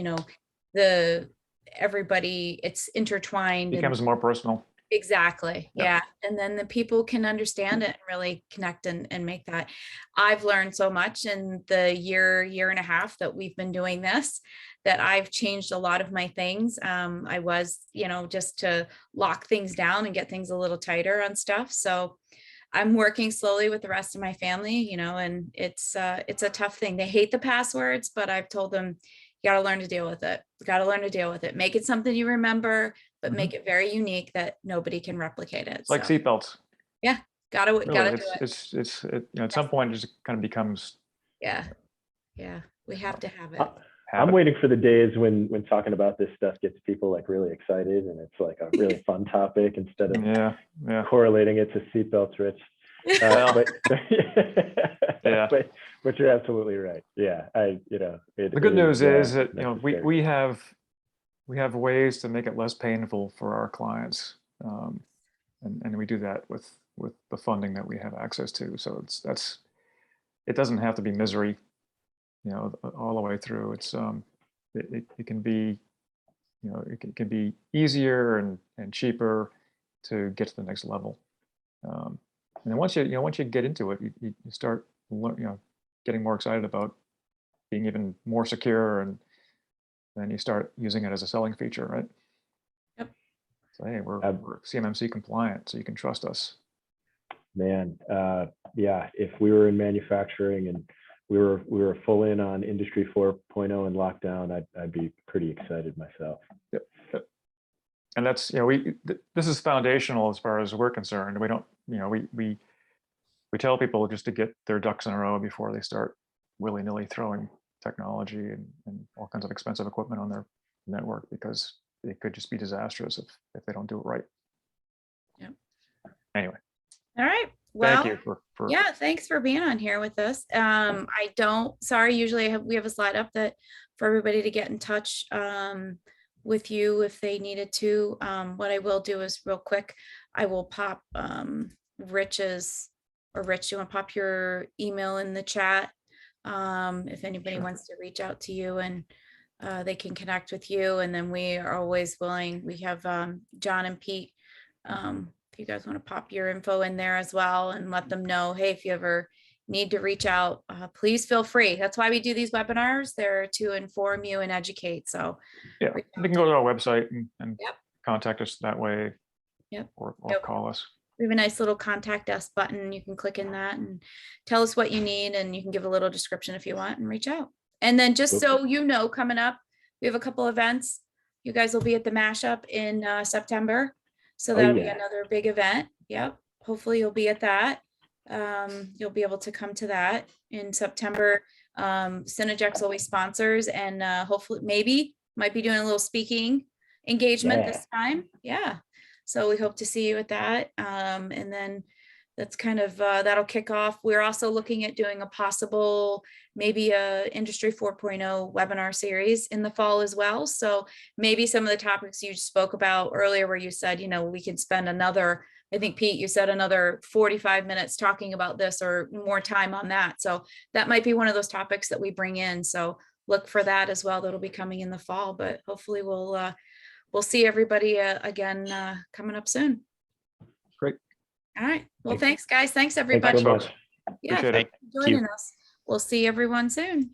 everybody, it's intertwined. Becomes more personal. Exactly. Yep. Yeah. And then the people can understand it and really connect and make that. I've learned so much in the year and a half that we've been doing this, that I've changed a lot of my things. I was, just to lock things down and get things a little tighter on stuff. So I'm working slowly with the rest of my family, and it's a tough thing. They hate the passwords, but I've told them, you got to learn to deal with it. You got to learn to deal with it. Make it something you remember, but make it very unique that nobody can replicate it. It's like So seatbelts. yeah, gotta Really, do it. at some point, it just kind of becomes Yeah. Yeah. We have to have it. I'm habit. waiting for the days when talking about this stuff gets people like really excited and it's like a really fun topic instead of Yeah. correlating it to seatbelts, Rich. Well, But yeah. but you're absolutely right. Yeah, The good news is that necessary. we have ways to make it less painful for our clients, and we do that with the funding that we have access to. So it doesn't have to be misery, all the way through. It's it can be, it can be easier and cheaper to get to the next level. And then once you get into it, you start getting more excited about being even more secure, and then you start using it as a selling feature, right? Yep. So hey, we're CMMC compliant, so you can trust us. Man, yeah, if we were in manufacturing and we were full in on Industry 4.0 and lockdown, I'd be pretty excited myself. Yep. And that's this is foundational as far as we're concerned. We don't we tell people just to get their ducks in a row before they start willy-nilly throwing technology and all kinds of expensive equipment on their network, because it could just be disastrous if they don't do it right. Yep. Anyway. All right. Well, thank you for yeah, thanks for being on here with us. Sorry, usually we have a slide up that for everybody to get in touch with you if they needed to. What I will do is real quick, I will pop Rich, you want to pop your email in the chat if anybody wants to reach out to you, and they can connect with you. And then we are always willing. We have John and Pete. If you guys want to pop your info in there as well and let them know, hey, if you ever need to reach out, please feel free. That's why we do these webinars. They're to inform you and educate. So yeah, you can go to our website and Yep. contact us that way. Yep. Or call us. We have a nice little contact us button. You can click in that and tell us what you need, and you can give a little description if you want and reach out. And then just so you know, coming up, we have a couple events. You guys will be at the mashup in September. So that'll be another big event. Yep. Hopefully you'll be at that. You'll be able to come to that in September. Synergex always sponsors, and hopefully might be doing a little speaking engagement this time. Yeah. So we hope to see you at that. And then that's kind of, that'll kick off. We're also looking at doing a possible, maybe a Industry 4.0 webinar series in the fall as well. So maybe some of the topics you spoke about earlier, where you said, we can spend another, I think Pete, you said another 45 minutes talking about this or more time on that. So that might be one of those topics that we bring in. So look for that as well. That'll be coming in the fall, but hopefully we'll see everybody again coming up soon. Great. All right. Well, thanks, guys. Thanks, everybody. Thanks so much. Yeah, Appreciate it. thanks for joining us. We'll see everyone soon.